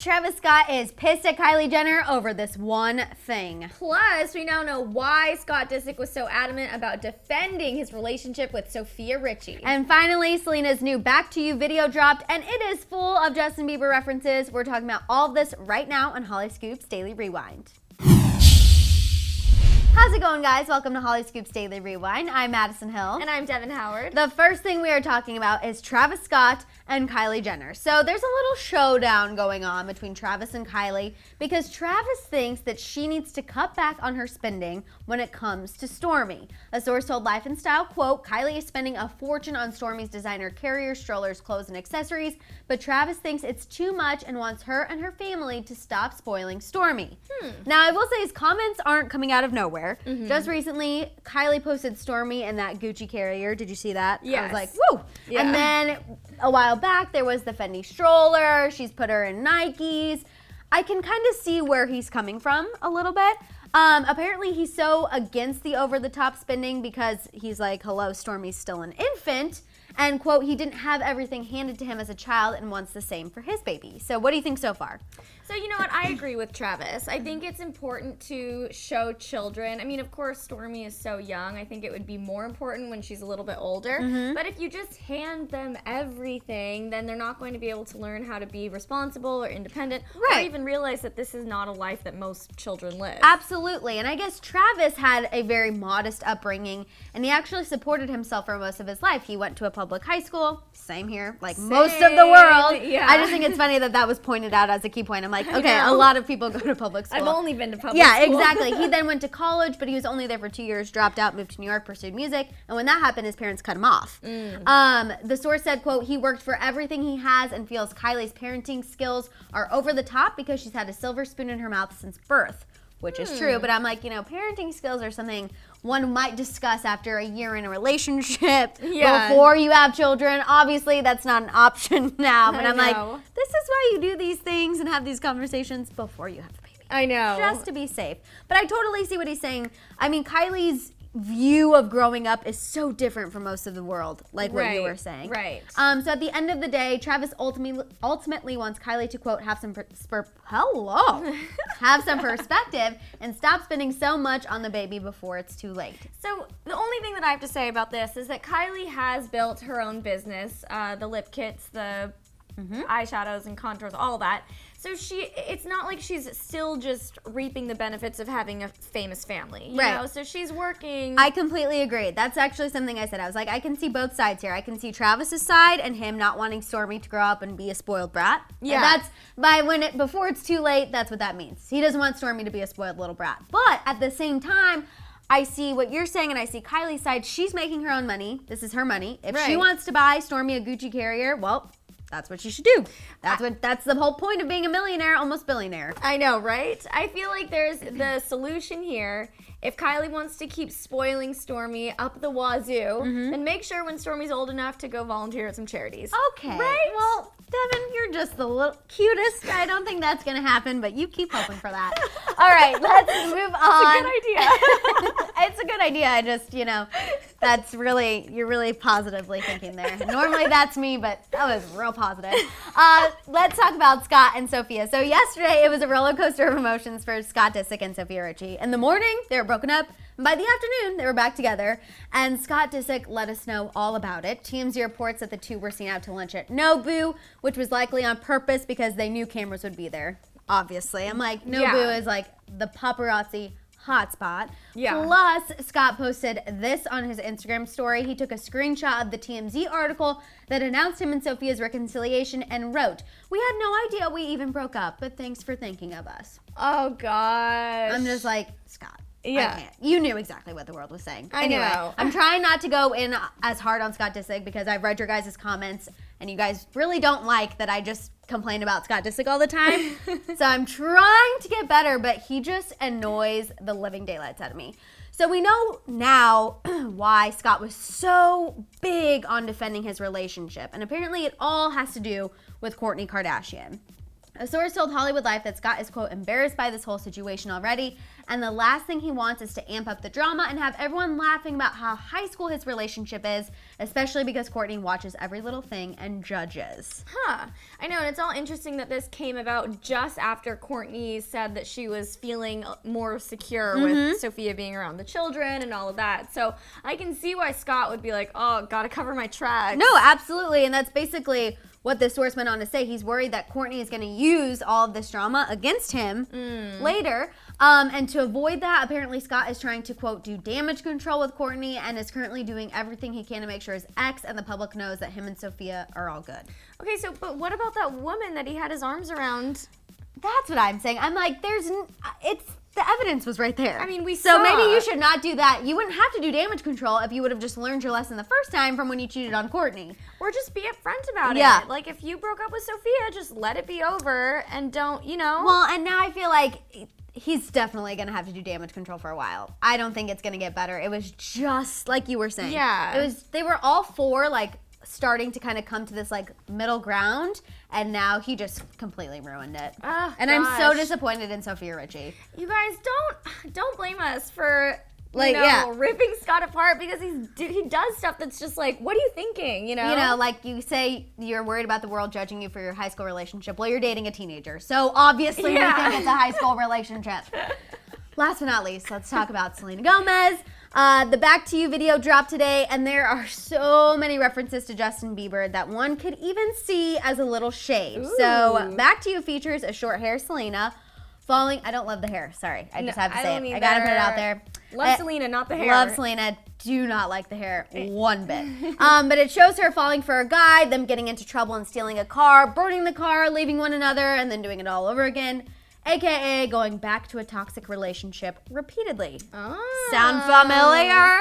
Travis Scott is pissed at Kylie Jenner over this one thing. Plus, we now know why Scott Disick was so adamant about defending his relationship with Sofia Richie. And finally, Selena's new Back to You video dropped, and it is full of Justin Bieber references. We're talking about all of this right now on Hollyscoop's Daily Rewind. How's it going, guys? Welcome to Hollyscoop's Daily Rewind. I'm Madison Hill. And I'm Devin Howard. The first thing we are talking about is Travis Scott and Kylie Jenner. So there's a little showdown going on between Travis and Kylie because Travis thinks that she needs to cut back on her spending when it comes to Stromi. A source told Life and Style, quote, Kylie is spending a fortune on Stromi's designer carriers, strollers, clothes, and accessories, but Travis thinks it's too much and wants her and her family to stop spoiling Stromi. Now, I will say his comments aren't coming out of nowhere. Just recently, Kylie posted Stromi and that Gucci carrier. Did you see that? Yes. I was like, woo! Yeah. And then a while back, there was the Fendi stroller. She's put her in Nikes. I can kind of see where he's coming from a little bit. Apparently, he's so against the over-the-top spending because he's like, hello, Stormi's still an infant. And, quote, he didn't have everything handed to him as a child and wants the same for his baby. So what do you think so far? So, you know what? I agree with Travis. I think it's important to show children. I mean, of course, Stromi is so young. I think it would be more important when she's a little bit older. But if you just hand them everything, then they're not going to be able to learn how to be responsible or independent or even realize that this is not a life that most children live. Absolutely. And I guess Travis had a very modest upbringing, and he actually supported himself for most of his life. He went to a public high school. Same here. Like most of the world. Yeah. I just think it's funny that was pointed out as a key point. I'm like, okay, a lot of people go to public school. I've only been to public school. Yeah, school. exactly. He then went to college, but he was only there for 2 years, dropped out, moved to New York, pursued music. And when that happened, his parents cut him off. The source said, quote, he worked for everything he has and feels Kylie's parenting skills are over the top because she's had a silver spoon in her mouth since birth. Which is true, but I'm like, you know, parenting skills are something one might discuss after a year in a relationship before you have children. Obviously, that's not an option now, but I'm like, this is why you do these things and have these conversations before you have the baby. I know. Just to be safe. But I totally see what he's saying. I mean, Kylie's view of growing up is so different from most of the world, like what you were saying. Right. So at the end of the day, Travis ultimately wants Kylie to, quote, have some have some perspective and stop spending so much on the baby before it's too late. So the only thing that I have to say about this is that Kylie has built her own business, the lip kits, the eyeshadows and contours, all that. So it's not like she's still just reaping the benefits of having a famous family, you know? So she's working. I completely agree. That's actually something I said. I was like, I can see both sides here. I can see Travis's side and him not wanting Stromi to grow up and be a spoiled brat. Yeah. And that's before it's too late, that's what that means. He doesn't want Stromi to be a spoiled little brat. But at the same time, I see what you're saying and I see Kylie's side. She's making her own money. This is her money. If she wants to buy Stromi a Gucci carrier, well, that's what she should do. That's the whole point of being a millionaire, almost billionaire. I know, right? I feel like there's the solution here. If Kylie wants to keep spoiling Stromi up the wazoo, then make sure when Stormi's old enough to go volunteer at some charities. Okay. Right? Well, Devin, you're just the little cutest. I don't think that's going to happen, but you keep hoping for that. All right, let's move on. It's a good idea. It's a good idea. I just, you're really positively thinking there. Normally that's me, but that was real positive. Let's talk about Scott and Sofia. So yesterday, it was a roller coaster of emotions for Scott Disick and Sofia Richie. In the morning, they were broken up. And by the afternoon, they were back together. And Scott Disick let us know all about it. TMZ reports that the two were seen out to lunch at Nobu, which was likely on purpose because they knew cameras would be there, obviously. I'm like, Nobu is like the paparazzi hotspot. Yeah. Plus, Scott posted this on his Instagram story. He took a screenshot of the TMZ article that announced him and Sofia's reconciliation and wrote, "We had no idea we even broke up, but thanks for thinking of us." Oh, gosh. I'm just like, Scott. Yeah. I can't. You knew exactly what the world was saying. I know. I'm trying not to go in as hard on Scott Disick because I've read your guys' comments and you guys really don't like that I just complain about Scott Disick all the time. So I'm trying to get better, but he just annoys the living daylights out of me. So we know now why Scott was so big on defending his relationship. And apparently it all has to do with Kourtney Kardashian. A source told Hollywood Life that Scott is, quote, embarrassed by this whole situation already, and the last thing he wants is to amp up the drama and have everyone laughing about how high school his relationship is, especially because Kourtney watches every little thing and judges. I know, and it's all interesting that this came about just after Kourtney said that she was feeling more secure with Sophia being around the children and all of that. So I can see why Scott would be like, oh, gotta cover my tracks. No, absolutely, and that's basically what the source went on to say. He's worried that Kourtney is going to use all of this drama against him later. And to avoid that, apparently Scott is trying to, quote, do damage control with Kourtney and is currently doing everything he can to make sure his ex and the public knows that him and Sophia are all good. Okay, so, but what about that woman that he had his arms around? That's what I'm saying. I'm like, the evidence was right there. I mean, So maybe you should not do that. You wouldn't have to do damage control if you would have just learned your lesson the first time from when you cheated on Kourtney. Or just be upfront about Yeah. it. Like, if you broke up with Sophia, just let it be over and don't, Well, and now I feel like he's definitely going to have to do damage control for a while. I don't think it's going to get better. It was just like you were saying. Yeah. They were all four, like, starting to kind of come to this, like, middle ground, and now he just completely ruined it. Oh, and I'm so disappointed in Sophia Richie. You guys, don't blame us for Like, ripping Scott apart, because he does stuff that's just like, what are you thinking? Like you say you're worried about the world judging you for your high school relationship. Well, you're dating a teenager, so obviously you think it's a high school relationship. Last but not least, let's talk about Selena Gomez. The Back to You video dropped today, and there are so many references to Justin Bieber that one could even see as a little shade. Ooh. So Back to You features a short hair Selena falling. I don't love the hair. Sorry, I just have to say it. I gotta put it out there. Love Selena, not the hair. Love Selena. Do not like the hair one bit. But it shows her falling for a guy, them getting into trouble and stealing a car, burning the car, leaving one another, and then doing it all over again. AKA going back to a toxic relationship repeatedly. Oh. Sound familiar?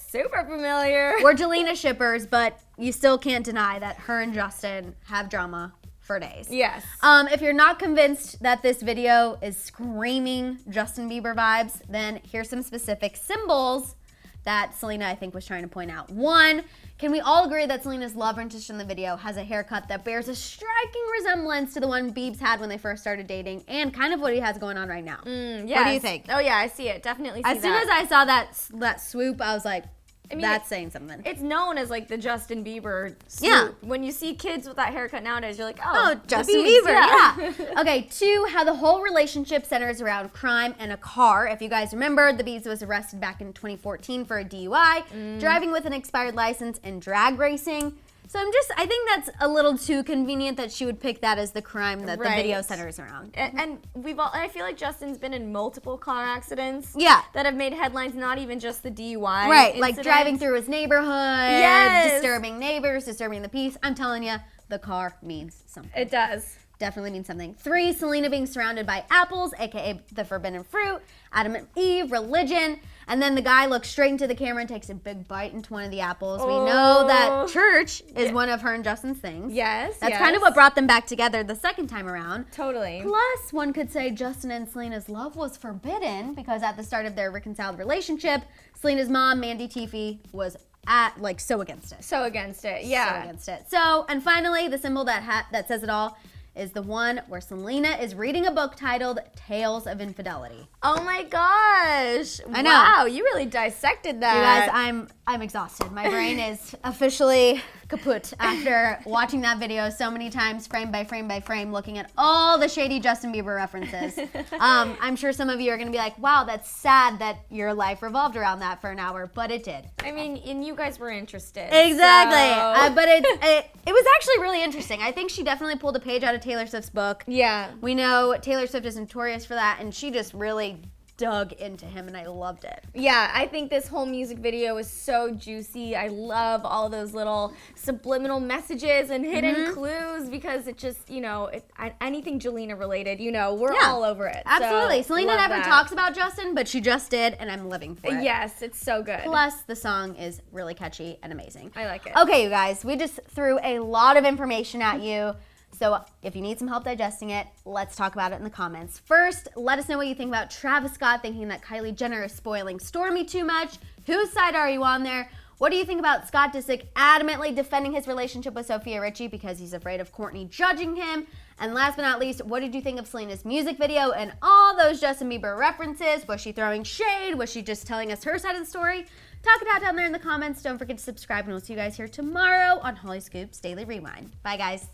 Super familiar. We're Jelena shippers, but you still can't deny that her and Justin have drama for days. Yes. If you're not convinced that this video is screaming Justin Bieber vibes, then here's some specific symbols that Selena, I think, was trying to point out. One, can we all agree that Selena's love interest in the video has a haircut that bears a striking resemblance to the one Biebs had when they first started dating, and kind of what he has going on right now? Yes. What do you think? Oh yeah, I see it. Definitely see As soon as I saw that swoop, I was like, that's saying something. It's known as like the Justin Bieber swoop. Yeah. When you see kids with that haircut nowadays, you're like, oh, Justin Biebs, Bieber, yeah. Okay, two, how the whole relationship centers around crime and a car. If you guys remember, the Biebs was arrested back in 2014 for a DUI, driving with an expired license, and drag racing. So I think that's a little too convenient that she would pick that as the crime that the video centers around. And I feel like Justin's been in multiple car accidents. Yeah. That have made headlines, not even just the DUI. Right, incident. like driving through his neighborhood, disturbing neighbors, disturbing the peace. I'm telling you, the car means something. It does. Definitely means something. 3, Selena being surrounded by apples, aka the forbidden fruit, Adam and Eve, religion, and then the guy looks straight into the camera and takes a big bite into one of the apples. We know that church is one of her and Justin's things. Yes. That's kind of what brought them back together the second time around. Totally. Plus, one could say Justin and Selena's love was forbidden because at the start of their reconciled relationship, Selena's mom, Mandy Teefee, was so against it. So against it, yeah. So against it. So, and finally, the symbol that says it all is the one where Selena is reading a book titled Tales of Infidelity. Oh my gosh. I know. Wow, you really dissected that. You guys, I'm exhausted. My brain is officially kaput after watching that video so many times, frame by frame by frame, looking at all the shady Justin Bieber references. I'm sure some of you are going to be like, wow, that's sad that your life revolved around that for an hour, but it did. I mean, and you guys were interested. Exactly. So. But it was actually really interesting. I think she definitely pulled a page out of Taylor Swift's book. Yeah. We know Taylor Swift is notorious for that, and she just really dug into him, and I loved it. Yeah, I think this whole music video is so juicy. I love all those little subliminal messages and hidden clues, because it just, anything Jelena related, we're all over it. Absolutely. So, Selena never talks about Justin, but she just did, and I'm living for it. Yes, it's so good. Plus, the song is really catchy and amazing. I like it. Okay, you guys, we just threw a lot of information at you. So if you need some help digesting it, let's talk about it in the comments. First, let us know what you think about Travis Scott thinking that Kylie Jenner is spoiling Stromi too much. Whose side are you on there? What do you think about Scott Disick adamantly defending his relationship with Sophia Richie because he's afraid of Kourtney judging him? And last but not least, what did you think of Selena's music video and all those Justin Bieber references? Was she throwing shade? Was she just telling us her side of the story? Talk it out down there in the comments. Don't forget to subscribe, and we'll see you guys here tomorrow on Hollyscoop's Daily Rewind. Bye, guys.